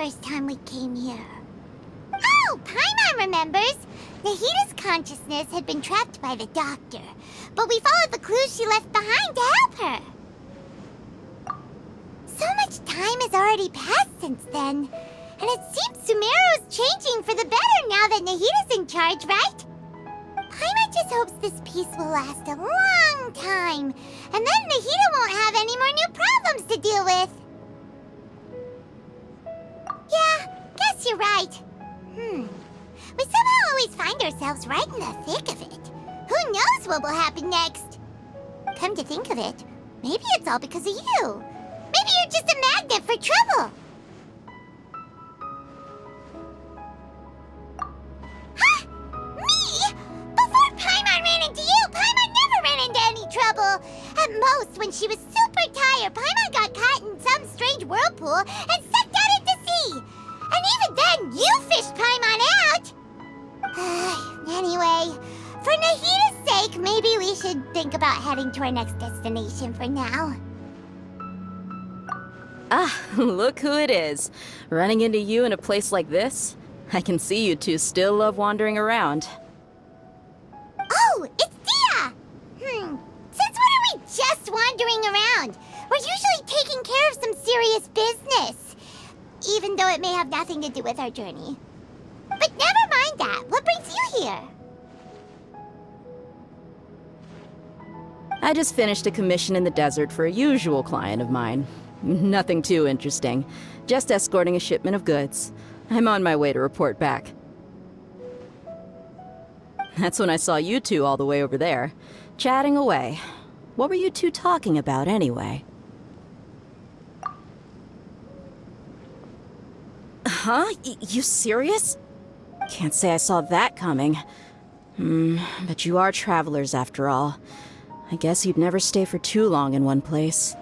first time we came here. Oh, Paimon remembers! Nahita's consciousness had been trapped by the doctor, but we followed the clues she left behind to help her. So much time has already passed since then, and it seems Sumeru's changing for the better now that Nahita's in charge, right? Paimon just hopes this peace will last a long time, and then Nahita won't have any more new problems to deal with. Yeah, guess you're right. We somehow always find ourselves right in the thick of it. Who knows what will happen next? Come to think of it, maybe it's all because of you. Maybe you're just a magnet for trouble. Huh? Me? Before Paimon ran into you, Paimon never ran into any trouble. At most, when she was super tired, Paimon got caught in some strange whirlpool and sucked out into sea. And even then, you fished Paimon out! Anyway, for Nahita's sake, maybe we should think about heading to our next destination for now. Ah, look who it is. Running into you in a place like this? I can see you two still love wandering around. Oh, it's Dia! Since when are we just wandering around? We're usually taking care of some serious business. Even though it may have nothing to do with our journey. But never mind that. What brings you here? I just finished a commission in the desert for a usual client of mine. Nothing too interesting. Just escorting a shipment of goods. I'm on my way to report back. That's when I saw you two all the way over there, chatting away. What were you two talking about anyway? Huh? You serious? Can't say I saw that coming. But you are travelers after all. I guess you'd never stay for too long in one place.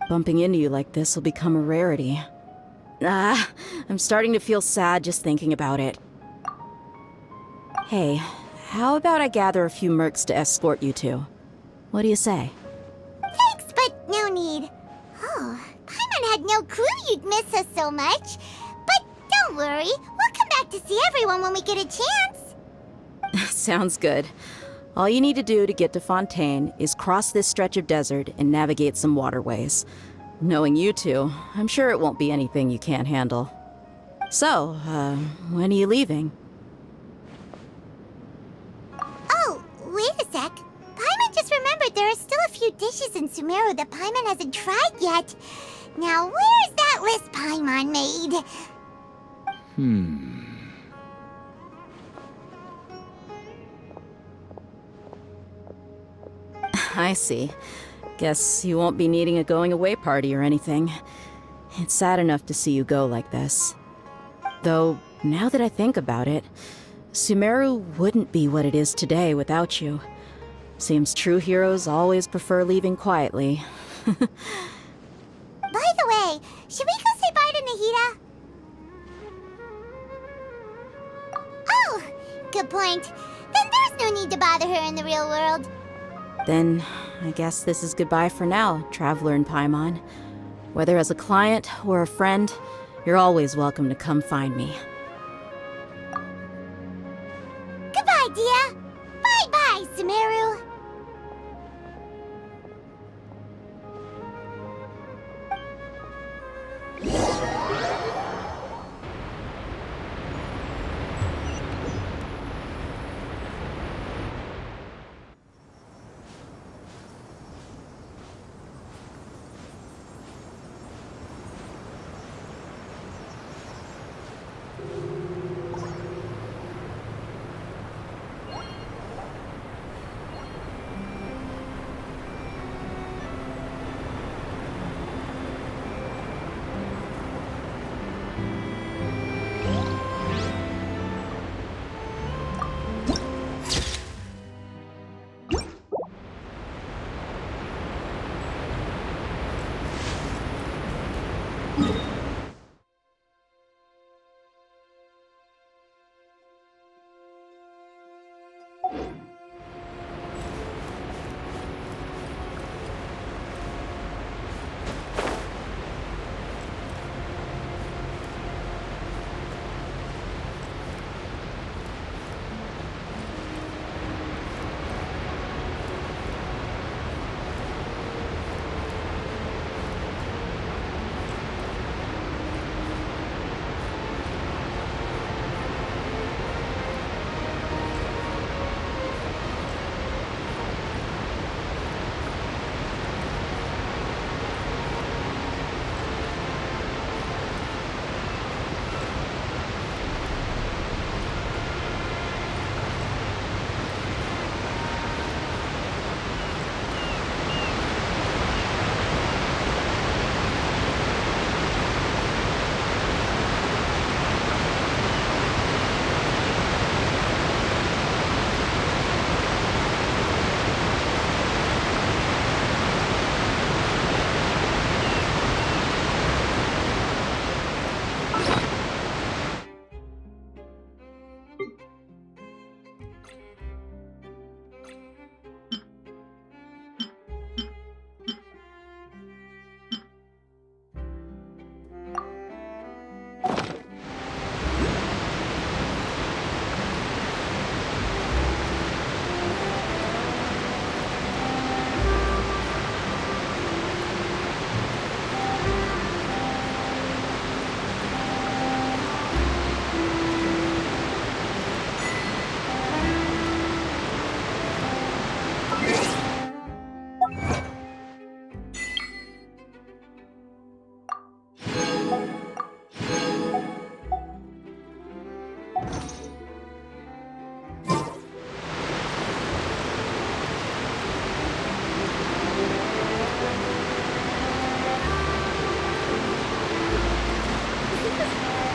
Bumping into you like this will become a rarity. I'm starting to feel sad just thinking about it. Hey, how about I gather a few mercs to escort you two? What do you say? Thanks, but no need. Oh, Paimon had no clue you'd miss us so much. But don't worry, we'll come back to see everyone when we get a chance. Sounds good. All you need to do to get to Fontaine is cross this stretch of desert and navigate some waterways. Knowing you two, I'm sure it won't be anything you can't handle. So, when are you leaving? Oh, wait a sec. Paimon just remembered there are still a few dishes in SUMERU that Paimon hasn't tried yet. Now, where's that list Paimon made? I see. Guess you won't be needing a going-away party or anything. It's sad enough to see you go like this. Though, now that I think about it, SUMERU wouldn't be what it is today without you. Seems true heroes always prefer leaving quietly. By the way, should we go say bye to Nahita? Oh, good point. Then there's no need to bother her in the real world. Then, I guess this is goodbye for now, Traveler in Paimon. Whether as a client or a friend, you're always welcome to come find me. Goodbye, Dia. Bye-bye, SUMERU.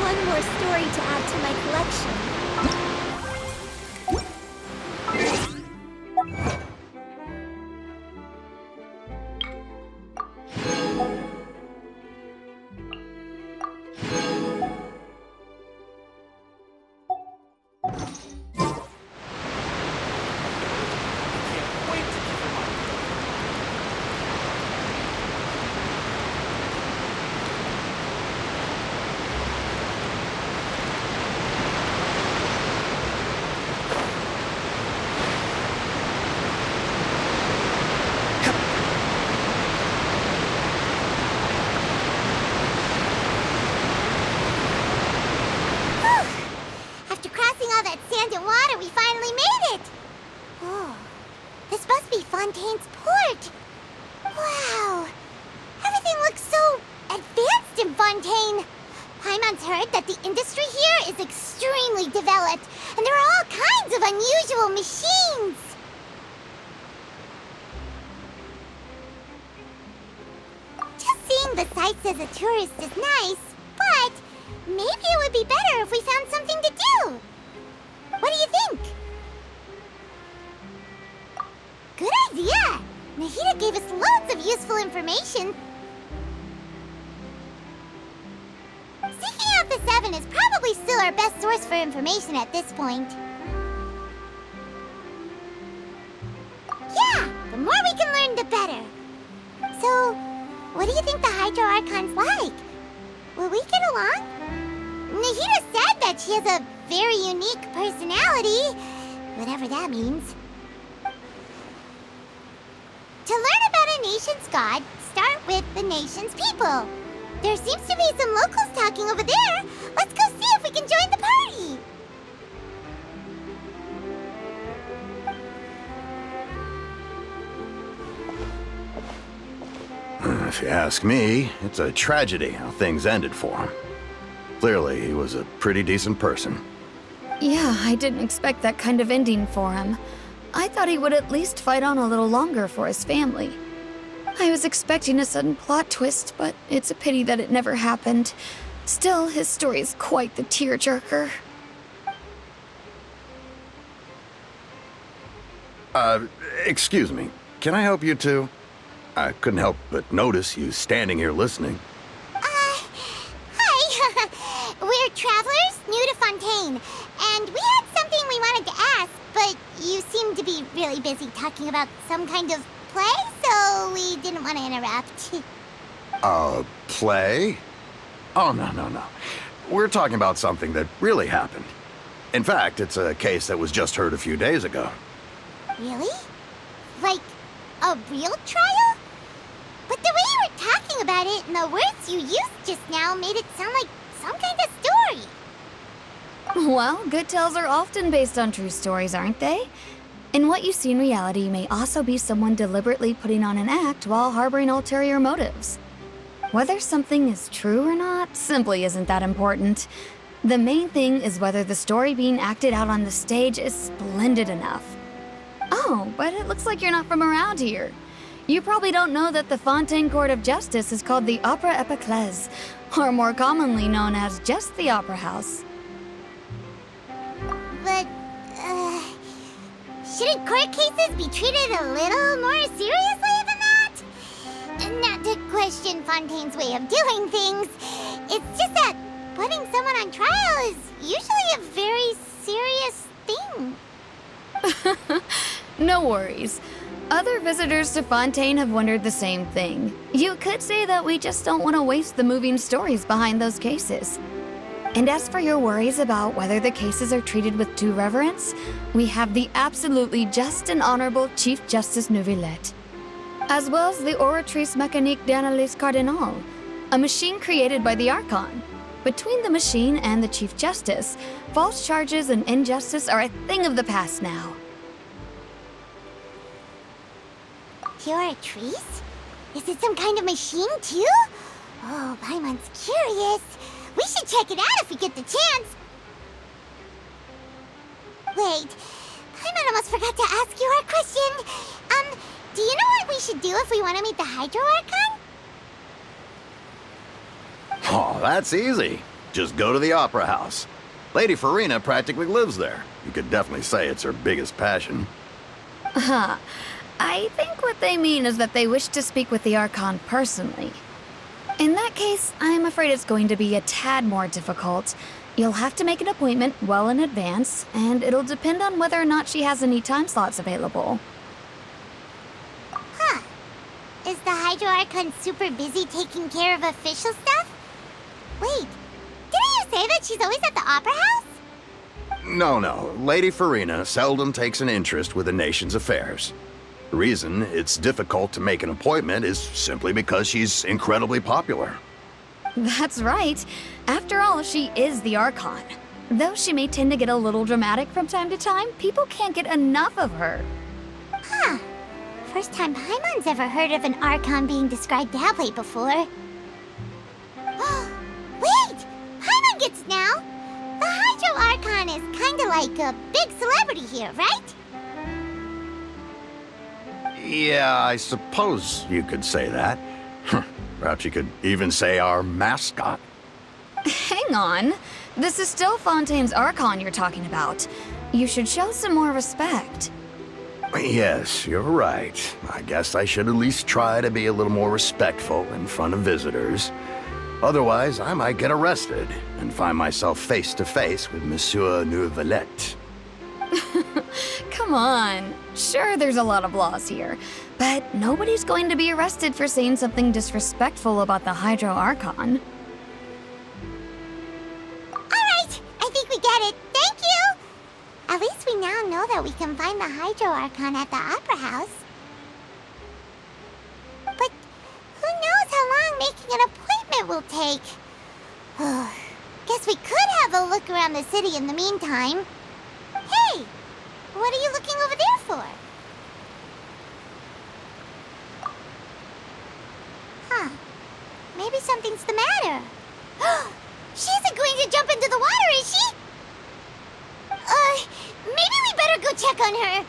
One more story to add to my collection. After crossing all that sand and water, we finally made it! Oh, this must be Fontaine's port! Wow! Everything looks so advanced in Fontaine! Paimon's heard that the industry here is extremely developed, and there are all kinds of unusual machines! Just seeing the sights as a tourist is nice, but maybe it would be better if we found something to do. What do you think? Good idea! Nahida gave us loads of useful information. Seeking out the Seven is probably still our best source for information at this point. Yeah, the more we can learn, the better. So, what do you think the Hydro Archon's like? Will we get along? Nahida said that she has a very unique personality, whatever that means. To learn about a nation's god, start with the nation's people. There seems to be some locals talking over there. Let's go see if we can join the party. If you ask me, it's a tragedy how things ended for him. Clearly, he was a pretty decent person. Yeah, I didn't expect that kind of ending for him. I thought he would at least fight on a little longer for his family. I was expecting a sudden plot twist, but it's a pity that it never happened. Still, his story is quite the tearjerker. Excuse me. Can I help you too? I couldn't help but notice you standing here listening. Hi. We're travelers new to Fontaine, and we had something we wanted to ask, but you seemed to be really busy talking about some kind of play, so we didn't want to interrupt. Play? Oh, no. We're talking about something that really happened. In fact, it's a case that was just heard a few days ago. Really? Like, a real trial? But the way you were talking about it and the words you used just now made it sound like some kind of story. Well, good tales are often based on true stories, aren't they? And what you see in reality may also be someone deliberately putting on an act while harboring ulterior motives. Whether something is true or not simply isn't that important. The main thing is whether the story being acted out on the stage is splendid enough. Oh, but it looks like you're not from around here. You probably don't know that the Fontaine Court of Justice is called the Opera Epiclese, or more commonly known as just the Opera House. But, shouldn't court cases be treated a little more seriously than that? Not to question Fontaine's way of doing things. It's just that putting someone on trial is usually a very serious No worries. Other visitors to Fontaine have wondered the same thing. You could say that we just don't want to waste the moving stories behind those cases. And as for your worries about whether the cases are treated with due reverence, we have the absolutely just and honorable Chief Justice Neuvillette, as well as the Oratrice Mécanique d'Analyse Cardinal, a machine created by the Archon. Between the machine and the Chief Justice, false charges and injustice are a thing of the past now. Oratrice? Is it some kind of machine, too? Oh, Paimon's curious. We should check it out if we get the chance. Wait, Paimon almost forgot to ask you our question. Do you know what we should do if we want to meet the Hydro Archon? Oh, that's easy. Just go to the Opera House. Lady Farina practically lives there. You could definitely say it's her biggest passion. Huh. I think what they mean is that they wish to speak with the Archon personally. In that case, I'm afraid it's going to be a tad more difficult. You'll have to make an appointment well in advance, and it'll depend on whether or not she has any time slots available. Huh. Is the Hydro Archon super busy taking care of official stuff? Wait, didn't you say that she's always at the Opera House? No. Lady Farina seldom takes an interest with the nation's affairs. The reason it's difficult to make an appointment is simply because she's incredibly popular. That's right. After all, she is the Archon. Though she may tend to get a little dramatic from time to time, people can't get enough of her. Huh. First time Paimon's ever heard of an Archon being described that way before. Wait! Paimon gets now! The Hydro Archon is kinda like a big celebrity here, right? Yeah, I suppose you could say that. Perhaps you could even say our mascot. Hang on. This is still Fontaine's Archon you're talking about. You should show some more respect. Yes, you're right. I guess I should at least try to be a little more respectful in front of visitors. Otherwise, I might get arrested and find myself face to face with Monsieur Neuvillette. Come on. Sure, there's a lot of laws here, but nobody's going to be arrested for saying something disrespectful about the Hydro Archon. Alright, I think we get it. Thank you! At least we now know that we can find the Hydro Archon at the Opera House. But who knows how long making an appointment will take? Guess we could have a look around the city in the meantime. Hey! What are you looking over there for? Huh. Maybe something's the matter. She isn't going to jump into the water, is she? Maybe we better go check on her.